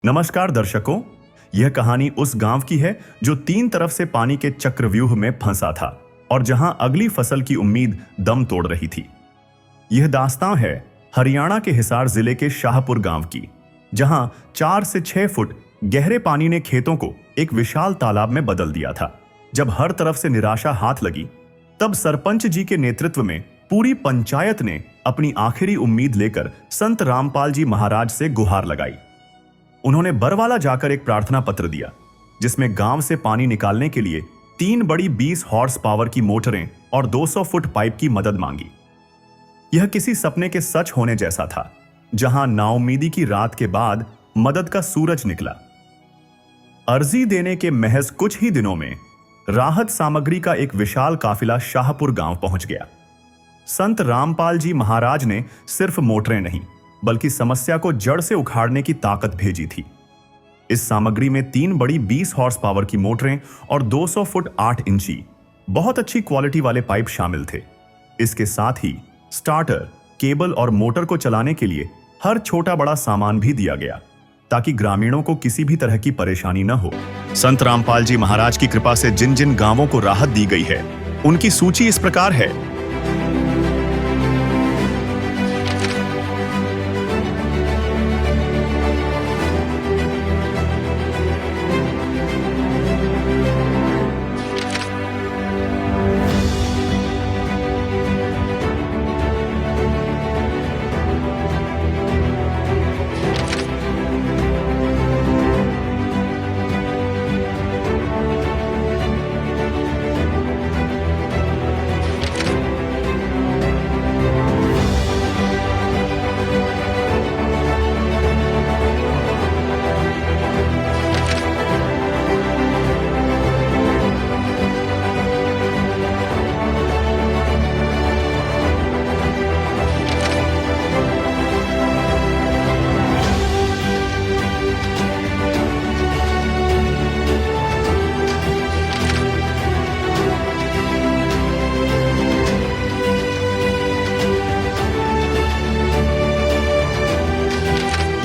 नमस्कार दर्शकों। यह कहानी उस गांव की है जो तीन तरफ से पानी के चक्रव्यूह में फंसा था और जहां अगली फसल की उम्मीद दम तोड़ रही थी। यह दास्तां है हरियाणा के हिसार जिले के शाहपुर गांव की, जहां 4 से 6 फुट गहरे पानी ने खेतों को एक विशाल तालाब में बदल दिया था। जब हर तरफ से निराशा हाथ लगी, तब सरपंच जी के नेतृत्व में पूरी पंचायत ने अपनी आखिरी उम्मीद लेकर संत रामपाल जी महाराज से गुहार लगाई। उन्होंने बरवाला जाकर एक प्रार्थना पत्र दिया, जिसमें गांव से पानी निकालने के लिए 3 बड़ी 20 हॉर्स पावर की मोटरें और 200 फुट पाइप की मदद मांगी। यह किसी सपने के सच होने जैसा था, जहां नाउम्मीदी की रात के बाद मदद का सूरज निकला। अर्जी देने के महज कुछ ही दिनों में राहत सामग्री का एक विशाल काफिला शाहपुर गांव पहुंच गया। संत रामपाल जी महाराज ने सिर्फ मोटरें नहीं, बल्कि समस्या को जड़ से उखाड़ने की ताकत भेजी थी। इस सामग्री में 3 बड़ी 20 हॉर्स पावर की मोटरें और 200 फुट 8 इंची बहुत अच्छी क्वालिटी वाले पाइप शामिल थे। इसके साथ ही स्टार्टर, केबल और मोटर को चलाने के लिए हर छोटा बड़ा सामान भी दिया गया, ताकि ग्रामीणों को किसी भी तरह की परेशानी न हो। संत रामपाल जी महाराज की कृपा से जिन जिन गांवों को राहत दी गई है, उनकी सूची इस प्रकार है।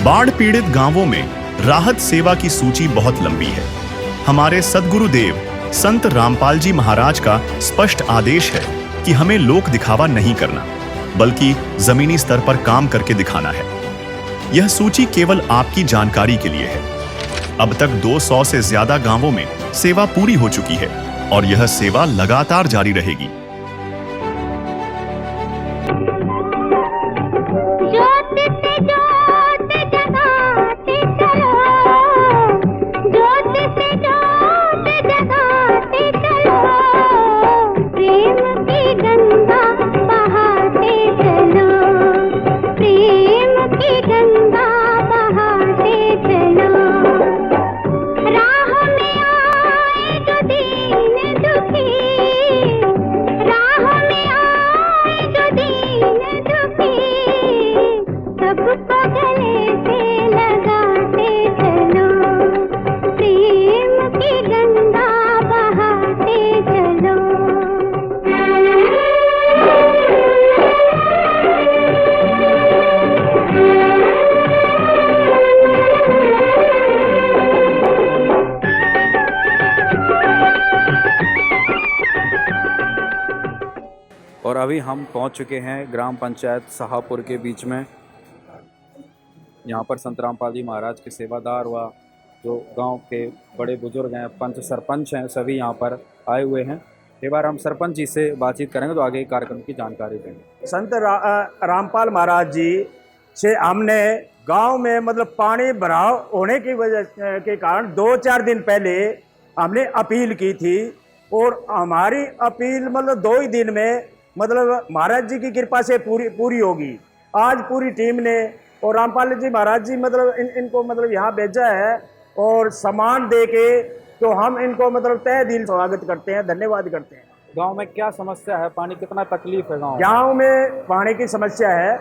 बाढ़ पीड़ित गांवों में राहत सेवा की सूची बहुत लंबी है। हमारे सद्गुरुदेव संत रामपाल जी महाराज का स्पष्ट आदेश है कि हमें लोक दिखावा नहीं करना, बल्कि जमीनी स्तर पर काम करके दिखाना है। यह सूची केवल आपकी जानकारी के लिए है। अब तक 200 से ज्यादा गांवों में सेवा पूरी हो चुकी है और यह सेवा लगातार जारी रहेगी। और अभी हम पहुंच चुके हैं ग्राम पंचायत शाहपुर के बीच में। यहाँ पर संत रामपाल जी महाराज के सेवादार व जो गांव के बड़े बुजुर्ग हैं, पंच सरपंच हैं, सभी यहाँ पर आए हुए हैं। एक बार हम सरपंच जी से बातचीत करेंगे तो आगे कार्यक्रम की जानकारी देंगे। संत रामपाल महाराज जी से हमने गांव में मतलब पानी भराव होने की वजह के कारण 2-4 दिन पहले हमने अपील की थी और हमारी अपील मतलब 2 ही दिन में मतलब महाराज जी की कृपा से पूरी होगी। आज पूरी टीम ने और रामपाल जी महाराज जी मतलब इनको मतलब यहाँ भेजा है और सामान दे के तो हम इनको मतलब तहे दिल स्वागत करते हैं, धन्यवाद करते हैं। गांव में क्या समस्या है, पानी कितना तकलीफ है? गांव में पानी की समस्या है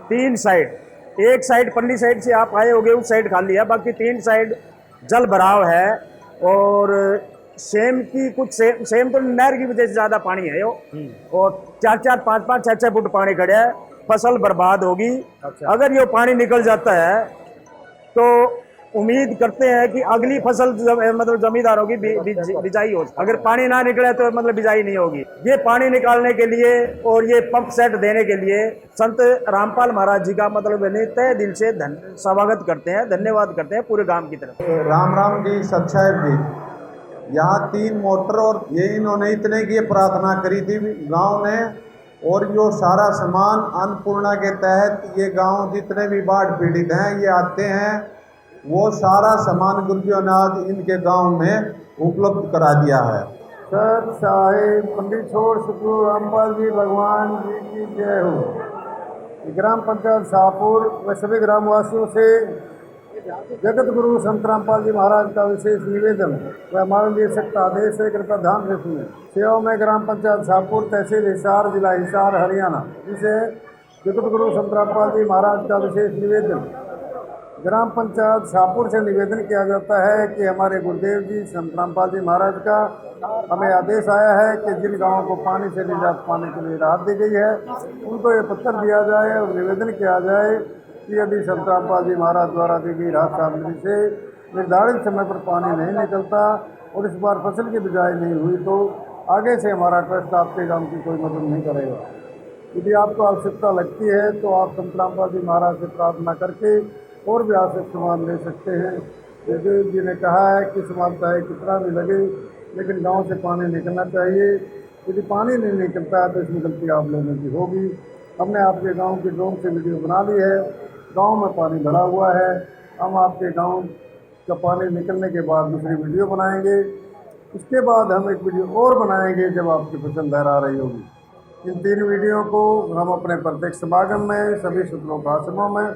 3 साइड। एक साइड पल्ली साइड से आप आए होगे, उस साइड खाली है, बाकी 3 साइड जल भराव है। और सेम की कुछ सेम तो नहर की वजह से ज्यादा पानी है और 4-4, 5-5, 6-6 फुट पानी खड़े है। फसल बर्बाद होगी। अच्छा। अगर ये पानी निकल जाता है तो उम्मीद करते हैं कि अगली फसल मतलब जमींदारों की बिजाई हो। अगर पानी ना निकले तो मतलब बिजाई नहीं होगी। ये पानी निकालने के लिए और ये पंप सेट देने के लिए संत रामपाल महाराज जी का मतलब तहे दिल से स्वागत करते हैं, धन्यवाद करते हैं पूरे गांव की तरफ। राम राम जी, सच्चाई जी। यहाँ 3 मोटर और ये इन्होंने इतने की प्रार्थना करी थी गांव ने, और जो सारा सामान अन्नपूर्णा के तहत ये गांव जितने भी बाढ़ पीड़ित हैं ये आते हैं, वो सारा सामान गुरुजियों ने आज इनके गांव में उपलब्ध करा दिया है। सत साहिब पंडित छोड़ सतगुरु रामपाल जी भगवान जी की जय हो। ग्राम पंचायत शाहपुर व सभी ग्रामवासियों से जगत गुरु संत रामपाल जी महाराज का विशेष निवेदन व हमारे लिए सख्त आदेश है, कृपया ध्यान से सुनें। सेवा में ग्राम पंचायत शाहपुर, तहसील हिसार, जिला हिसार, हरियाणा। जिसे जगत गुरु संत रामपाल जी महाराज का विशेष निवेदन। ग्राम पंचायत शाहपुर से निवेदन किया जाता है कि हमारे गुरुदेव जी संत रामपाल जी महाराज का हमें आदेश आया है कि जिन गाँवों को पानी से निजात पाने के लिए राहत दी गई है, उनको ये पत्र दिया जाए और निवेदन किया जाए कि यदि संत रामपाल जी महाराज द्वारा दी गई राहत सामग्री से निर्धारित समय पर पानी नहीं निकलता और इस बार फसल की बिजाई नहीं हुई तो आगे से हमारा ट्रस्ट आपके गांव की कोई मदद नहीं करेगा। यदि आपको आवश्यकता लगती है तो आप संत रामपाल जी महाराज से प्रार्थना करके और भी आवश्यक सामान ले सकते हैं। गुरुदेव जी ने कहा है कि सामान चाहे कितना भी लगे लेकिन गाँव से पानी निकलना चाहिए। यदि पानी नहीं निकलता है तो इसमें गलती आप लोगों की होगी। हमने आपके गाँव की ड्रोन से वीडियो बना ली है। गांव में पानी भरा हुआ है। हम आपके गांव का पानी निकलने के बाद दूसरी वीडियो बनाएंगे। उसके बाद हम एक वीडियो और बनाएंगे जब आपकी फसल लहरा रही होगी। इन 3 वीडियो को हम अपने प्रत्यक्ष समागम में सभी शुक्लोक आश्रमों में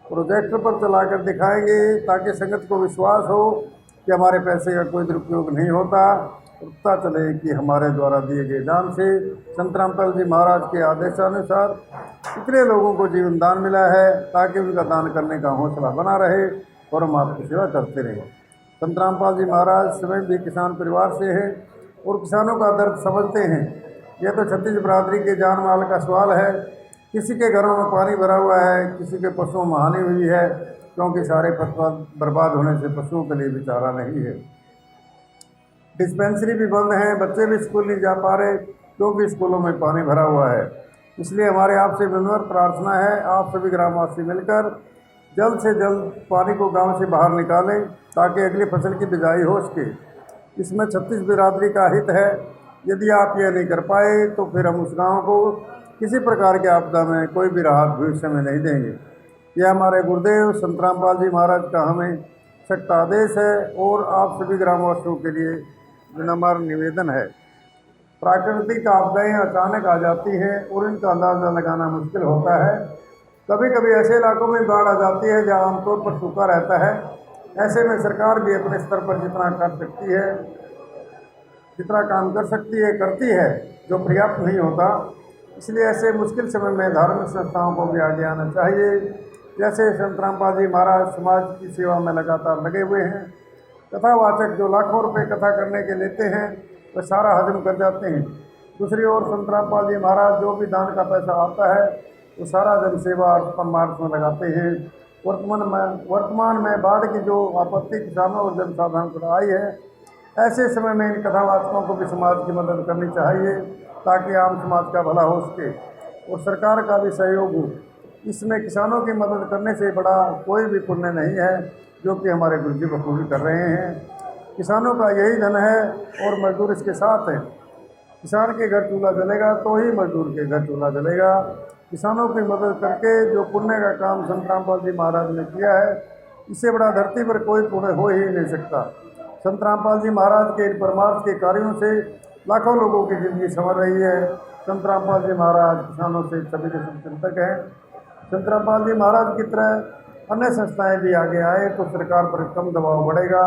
प्रोजेक्टर पर चलाकर दिखाएंगे ताकि संगत को विश्वास हो कि हमारे पैसे का कोई दुरुपयोग नहीं होता। पता चले कि हमारे द्वारा दिए गए दान से संत रामपाल जी महाराज के आदेशानुसार इतने लोगों को जीवन दान मिला है ताकि उनका दान करने का हौसला बना रहे और हम आपकी सेवा करते रहें। संत रामपाल जी महाराज स्वयं भी किसान परिवार से हैं और किसानों का दर्द समझते हैं। यह तो छत्तीस बरादरी के जान माल का सवाल है। किसी के घरों में पानी भरा हुआ है, किसी के पशुओं में हानि हुई है, क्योंकि सारे फसल बर्बाद होने से पशुओं के लिए भी चारा नहीं है। डिस्पेंसरी भी बंद हैं, बच्चे भी स्कूल नहीं जा पा रहे क्योंकि स्कूलों में पानी भरा हुआ है। इसलिए हमारे आपसे विनम्र प्रार्थना है, आप सभी ग्रामवासी मिलकर जल्द से जल्द पानी को गांव से बाहर निकालें ताकि अगली फसल की बिजाई हो सके। इसमें 36 बिरादरी का हित है। यदि आप ये नहीं कर पाए तो फिर हम उस गाँव को किसी प्रकार की आपदा में कोई भी राहत भविष्य में नहीं देंगे। यह हमारे गुरुदेव संत रामपाल जी महाराज का हमें सख्त आदेश है और आप सभी ग्रामवासियों के लिए विनम्र निवेदन है। प्राकृतिक आपदाएं अचानक आ जाती हैं और इनका अंदाज़ा लगाना मुश्किल होता है। कभी कभी ऐसे इलाकों में बाढ़ आ जाती है जहां आमतौर पर सूखा रहता है। ऐसे में सरकार भी अपने स्तर पर जितना कर सकती है, जितना काम कर सकती है करती है, जो पर्याप्त नहीं होता। इसलिए ऐसे मुश्किल समय में धार्मिक संस्थाओं को भी आगे आना चाहिए। जैसे संत रामपाल जी महाराज समाज की सेवा में लगातार लगे हुए हैं। कथावाचक जो लाखों रुपए कथा करने के लेते हैं वह सारा हजम कर जाते हैं। दूसरी ओर संत रामपाल जी महाराज जो भी दान का पैसा आता है वो सारा जन सेवा और मार्ग में लगाते हैं। वर्तमान में बाढ़ की जो आपत्ति किसानों और जनसाधारण पर आई है, ऐसे समय में इन कथावाचकों को भी समाज की मदद करनी चाहिए ताकि आम समाज का भला हो सके और सरकार का भी सहयोग हो। इसमें किसानों की मदद करने से बड़ा कोई भी पुण्य नहीं है, जो कि हमारे गुरु जी बखूबी कर रहे हैं। किसानों का यही धन है और मजदूर इसके साथ हैं। किसान के घर चूल्हा जलेगा तो ही मजदूर के घर चूल्हा जलेगा। किसानों की मदद करके जो पुण्य का काम संत रामपाल जी महाराज ने किया है, इससे बड़ा धरती पर कोई पुण्य हो ही नहीं सकता। संत रामपाल जी महाराज के इन परमार्थ के कार्यों से लाखों लोगों की जिंदगी संवर रही है। संत रामपाल जी महाराज किसानों से सभी के चिंतक हैं। संत रामपाल जी महाराज की तरह अन्य संस्थाएं भी आगे आए तो सरकार पर कम दबाव बढ़ेगा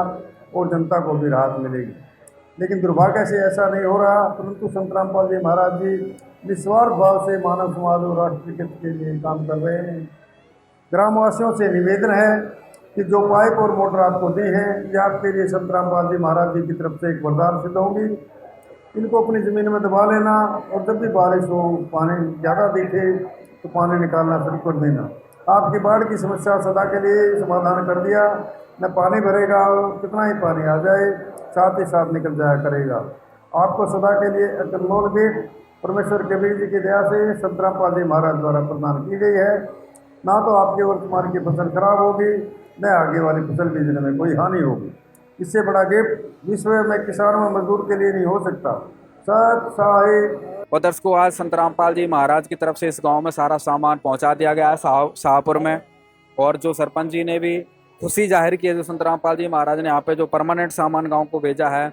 और जनता को भी राहत मिलेगी। लेकिन दुर्भाग्य से ऐसा नहीं हो रहा, परंतु संत रामपाल जी महाराज जी निस्वार्थ भाव से मानव समाज और राष्ट्र के हित के लिए काम कर रहे हैं। ग्रामवासियों से निवेदन है कि जो पाइप और मोटर आपको दी हैं, ये आपके लिए संत रामपाल जी महाराज जी की तरफ से एक वरदान सिद्ध होंगी। इनको अपनी ज़मीन में दबा लेना और जब भी बारिश हो, पानी ज़्यादा दिखे तो पानी निकालना शुरू कर देना। आपकी बाढ़ की समस्या सदा के लिए समाधान कर दिया। न पानी भरेगा, कितना ही पानी आ जाए साथ ही साथ निकल जाया करेगा। आपको सदा के लिए अनमोल भेंट परमेश्वर कबीर जी की दया से संत रामपाल जी महाराज द्वारा प्रदान की गई है। ना तो आपके वर्तमान की फसल खराब होगी, न आगे वाली फसल बीजने में कोई हानि होगी। इससे बड़ा गिफ्ट विश्व में किसानों और मजदूर के लिए नहीं हो सकता। सत साहिब। और दर्शकों, आज संत रामपाल जी महाराज की तरफ से इस गांव में सारा सामान पहुंचा दिया गया है शाहपुर में। और जो सरपंच जी ने भी खुशी जाहिर की है जो संत रामपाल जी महाराज ने यहाँ पे जो परमानेंट सामान गांव को भेजा है,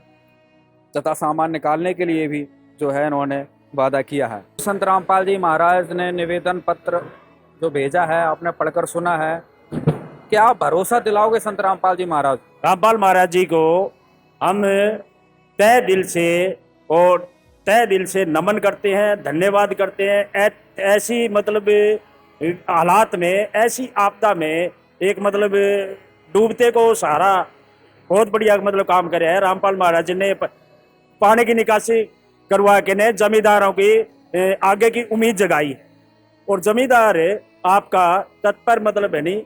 तथा सामान निकालने के लिए भी जो है इन्होंने वादा किया है। संत रामपाल जी महाराज ने निवेदन पत्र जो भेजा है आपने पढ़कर सुना है, क्या आप भरोसा दिलाओगे संत रामपाल जी महाराज? रामपाल महाराज जी को हम तहे दिल से नमन करते हैं, धन्यवाद करते हैं। ऐसी मतलब हालात में, ऐसी आपदा में एक मतलब डूबते को सहारा बहुत बढ़िया मतलब काम करे है। रामपाल महाराज ने पानी की निकासी करवा के ने जमींदारों की आगे की उम्मीद जगाई, और जमींदार आपका तत्पर मतलब है नहीं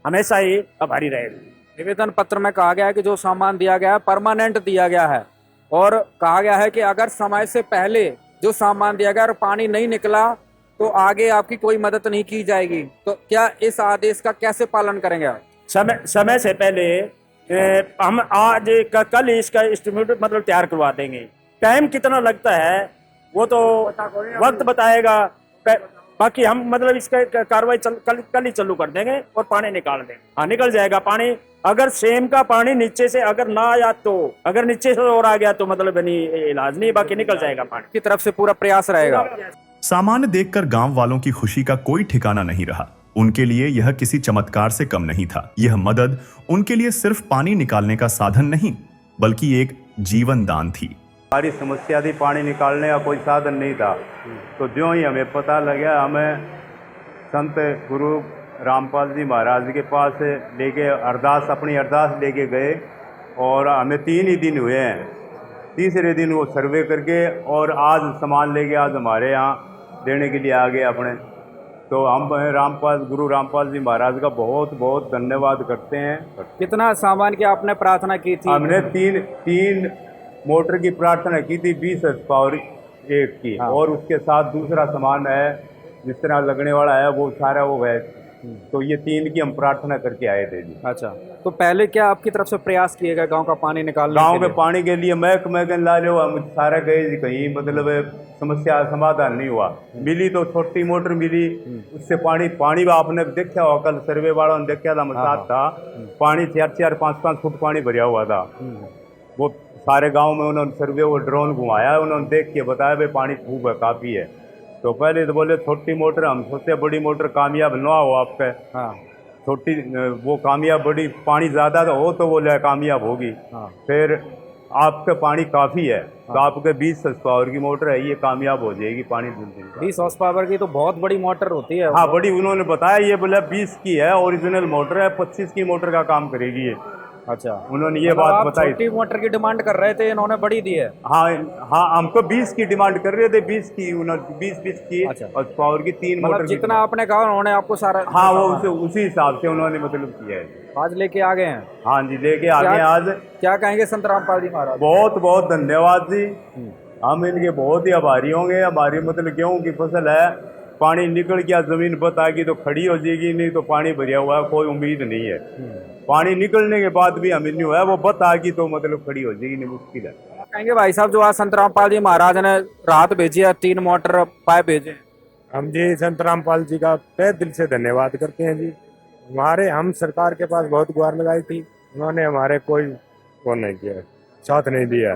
हमेशा ही आभारी रहेगा। निवेदन पत्र में कहा गया है कि जो सामान दिया गया है परमानेंट दिया गया है, और कहा गया है कि अगर समय से पहले जो सामान दिया गया और पानी नहीं निकला तो आगे आपकी कोई मदद नहीं की जाएगी। तो क्या इस आदेश का कैसे पालन करेंगे आप? समय से पहले हम आज कल इसका एस्टिमेट मतलब तैयार करवा देंगे। टाइम कितना लगता है वो तो वक्त बताएगा। बाकी हम मतलब इसका कार्रवाई कल ही चालू कर देंगे और पानी निकाल देंगे। हाँ, निकल जाएगा पानी। अगर सेम का पानी नीचे से अगर ना आया तो, अगर नीचे से और आ गया तो मतलब नहीं, इलाज नहीं, बाकी निकल जाएगा पानी। की तरफ से पूरा प्रयास रहेगा। सामान्य देखकर गांव वालों की खुशी का कोई ठिकाना नहीं रहा। उनके लिए यह किसी चमत्कार से कम नहीं था। यह मदद उनके लिए सिर्फ पानी निकालने का साधन नहीं, बल्कि एक जीवन दान थी। हमारी समस्या थी, पानी निकालने का कोई साधन नहीं था। तो ज्यों ही हमें पता लगा, हमें संत गुरु रामपाल जी महाराज के पास लेके अपनी अरदास लेके गए, और हमें 3 ही दिन हुए हैं। तीसरे दिन वो सर्वे करके और आज सामान लेके आज हमारे यहाँ देने के लिए आ गए अपने। तो हम गुरु रामपाल जी महाराज का बहुत बहुत धन्यवाद करते हैं। कितना सामान की आपने प्रार्थना की थी? हमने तीन मोटर की प्रार्थना की थी, 20 पावर एक की। हाँ। और उसके साथ दूसरा सामान है जिस तरह लगने वाला है वो सारा वो है। तो ये 3 की हम प्रार्थना करके आए थे जी। अच्छा, तो पहले क्या आपकी तरफ से प्रयास किए गए गांव का पानी निकालने गांव के पानी के लिए? मैं ला लो, हम सारा गए जी, कहीं मतलब समस्या समाधान नहीं हुआ। मिली तो छोटी मोटर मिली, उससे पानी आपने देखा होगा, कल सर्वे वालों ने देखा था, साथ था, पानी 4-4, 5-5 फुट पानी भरा हुआ था। वो सारे गांव में उन्होंने सर्वे वो ड्रोन घुमाया, उन्होंने देख के बताया भाई पानी खूब है, काफ़ी है। तो पहले तो बोले छोटी मोटर, हम सोचते बड़ी मोटर कामयाब ना हो आपके। हाँ। छोटी वो कामयाब, बड़ी पानी ज़्यादा हो तो वो कामयाब होगी। हाँ। फिर आपका पानी काफ़ी है। हाँ। तो आपके 20 पावर की मोटर है, ये कामयाब हो जाएगी पानी। 20 हॉर्स पावर की तो बहुत बड़ी मोटर होती है। हाँ, बड़ी। उन्होंने बताया ये बोला 20 की है, ओरिजिनल मोटर है, 25 की मोटर का काम करेगी ये। अच्छा, उन्होंने ये बात बताई। छोटी मोटर की डिमांड कर रहे थे, इन्होंने बड़ी दी है। हाँ, हमको 20 की डिमांड कर रहे थे, 20 की उन्होंने 20 की। अच्छा। और पावर की 3 मोटर। जितना आपने कहा उन्होंने आपको सारा। हाँ, वो उसी हिसाब से उन्होंने मतलब किया है। आज लेके आ गए हैं? हाँ जी, लेके आ गए। आज क्या कहेंगे संत रामपाल जी महाराज? बहुत बहुत धन्यवाद जी, हम इनके बहुत ही आभारी होंगे। हमारी मतलब गेहूँ की फसल है, पानी निकल गया, जमीन बताएगी तो खड़ी हो जाएगी, नहीं तो पानी भरिया हुआ है, कोई उम्मीद नहीं है। पानी निकलने के बाद भी हमें नहीं हुआ है, वो बताएगी तो मतलब खड़ी हो जाएगी, नहीं मुश्किल है। कहेंगे भाई साहब, जो आज संत रामपाल जी महाराज ने राहत भेजी है, 3 मोटर पाइप भेजे, हम जी संत रामपाल जी का तहे दिल से धन्यवाद करते हैं जी। हम सरकार के पास बहुत गुहार लगाई थी, उन्होंने हमारे कोई वो नहीं किया, साथ नहीं दिया।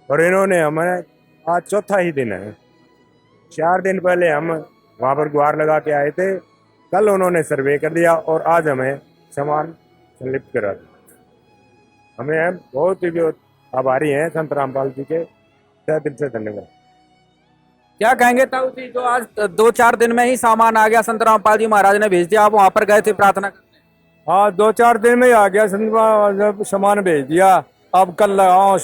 और इन्होंने हमें आज चौथा ही दिन है, 4 दिन पहले हम वहाँ पर गुहार लगा के आए थे, कल उन्होंने सर्वे कर दिया और आज हमें सामान संलिप्त करा दिया। हमें बहुत ही आभारी हैं संत रामपाल जी के, तहे दिल से धन्यवाद। क्या कहेंगे ताऊ जी, जो आज 2-4 दिन में ही सामान आ गया, संत रामपाल जी महाराज ने भेज दिया, आप वहाँ पर गए थे प्रार्थना करने? हाँ, 2-4 दिन में ही आ गया, जब सामान भेज दिया। अब कल लगाओ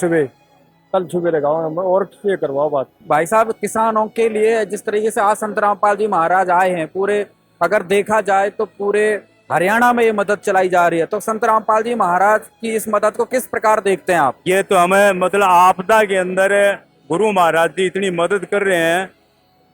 कल सुबह लगाओ और करवाओ बात। भाई साहब, किसानों के लिए जिस तरीके से आज संत रामपाल जी महाराज आए हैं, पूरे अगर देखा जाए तो पूरे हरियाणा में ये मदद चलाई जा रही है, तो संत रामपाल जी महाराज की इस मदद को किस प्रकार देखते हैं आप? ये तो हमें मतलब आपदा के अंदर गुरु महाराज जी इतनी मदद कर रहे हैं,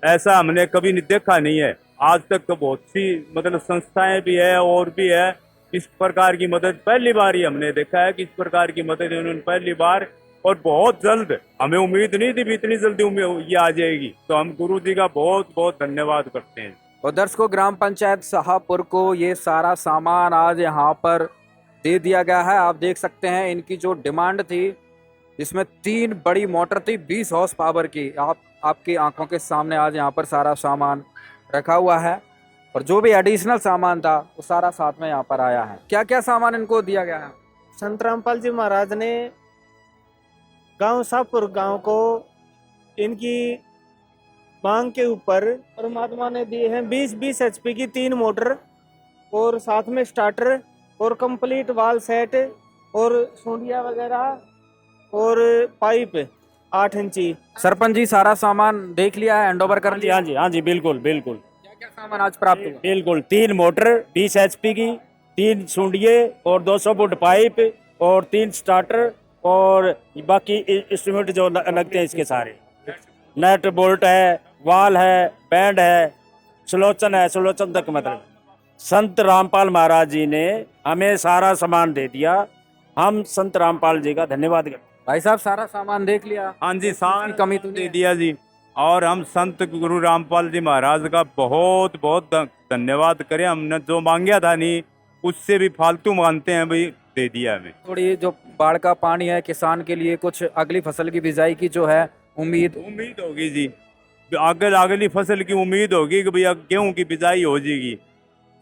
ऐसा हमने कभी नहीं देखा नहीं है। आज तक तो बहुत सी मतलब संस्थाएं भी है और भी है, इस प्रकार की मदद पहली बार ही हमने देखा है कि इस प्रकार की मदद उन्होंने पहली बार, और बहुत जल्द। हमें उम्मीद नहीं थी भी इतनी जल्दी ये आ जाएगी, तो हम गुरु जी का बहुत बहुत धन्यवाद करते हैं। और दर्शकों, ग्राम पंचायत शाहपुर को ये सारा सामान आज यहाँ पर दे दिया गया है। आप देख सकते हैं इनकी जो डिमांड थी, इसमें 3 बड़ी मोटर थी 20 हॉर्स पावर की। आपकी आंखों के सामने आज यहाँ पर सारा सामान रखा हुआ है, और जो भी एडिशनल सामान था वो सारा साथ में यहाँ पर आया है। क्या क्या सामान इनको दिया गया है? संत रामपाल जी महाराज ने गांव शाहपुर गांव को इनकी मांग के ऊपर परमात्मा ने दिए हैं 20-20 HP की 3 मोटर, और साथ में स्टार्टर और कंप्लीट वाल सेट और सूंडिया वगैरह और पाइप 8 इंची। सरपंच जी, सारा सामान देख लिया है, हैंड ओवर कर लिया? हाँ जी बिल्कुल बिल्कुल। क्या क्या सामान आज प्राप्त हुआ? बिल्कुल 3 मोटर 20 HP की, 3 सूंडिये और 200 फुट पाइप और 3 स्टार्टर, और बाकी इंस्ट्रूमेंट जो लगते हैं इसके सारे, नट बोल्ट है, वाल है, बैंड है, सुलोचन है, सुलोचन तक मतलब। संत रामपाल महाराज जी ने हमें सारा सामान दे दिया, हम संत रामपाल जी का धन्यवाद करते हैं। भाई साहब, सारा सामान देख लिया? हाँ जी, सारी कमी तो दे दिया जी, और हम संत गुरु रामपाल जी महाराज का बहुत बहुत धन्यवाद करें। हमने जो मांगा था नहीं, उससे भी फालतू मानते हैं भाई, दे दिया हमें। थोड़ी जो बाढ़ का पानी है, किसान के लिए कुछ अगली फसल की बिजाई की जो है उम्मीद होगी जी, अगली फसल की उम्मीद होगी कि भैया गेहूं की बिजाई हो जाएगी,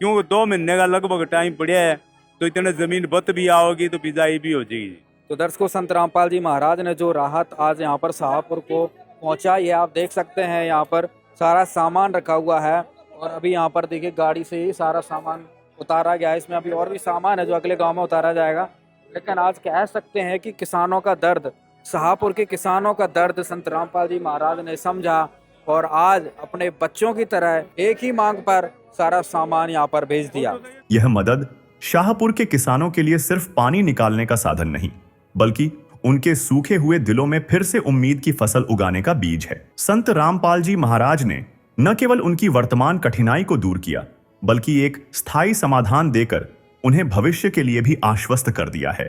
क्योंकि 2 महीने का लगभग टाइम पड़ा है, तो इतने जमीन बत भी आओगी तो बिजाई भी हो जाएगी। तो दर्शकों, संत रामपाल जी महाराज ने जो राहत आज यहाँ पर शाहपुर को पहुँचा, ये आप देख सकते हैं। यहाँ पर सारा सामान रखा हुआ है, और अभी यहाँ पर देखिए गाड़ी से ही सारा सामान उतारा गया है। इसमें अभी और भी सामान है जो अगले गांव में उतारा जाएगा, लेकिन आज कह सकते हैं कि किसानों का दर्द, शाहपुर के किसानों का दर्द संत रामपाल जी महाराज ने समझा, और आज अपने बच्चों की तरह एक ही मांग पर सारा सामान यहाँ पर भेज दिया। यह मदद शाहपुर के किसानों के लिए सिर्फ पानी निकालने का साधन नहीं, बल्कि उनके सूखे हुए दिलों में फिर से उम्मीद की फसल उगाने का बीज है। संत रामपाल जी महाराज ने न केवल उनकी वर्तमान कठिनाई को दूर किया, बल्कि एक स्थायी समाधान देकर उन्हें भविष्य के लिए भी आश्वस्त कर दिया है।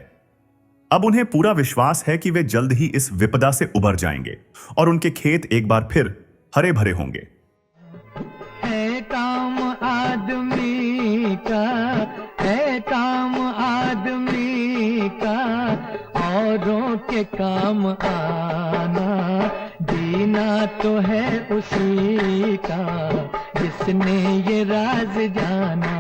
अब उन्हें पूरा विश्वास है कि वे जल्द ही इस विपदा से उबर जाएंगे और उनके खेत एक बार फिर हरे भरे होंगे। है काम आदमी का, है काम आदमी का, औरों के काम आना, जीना तो है उसी का जिसने ये राज जाना।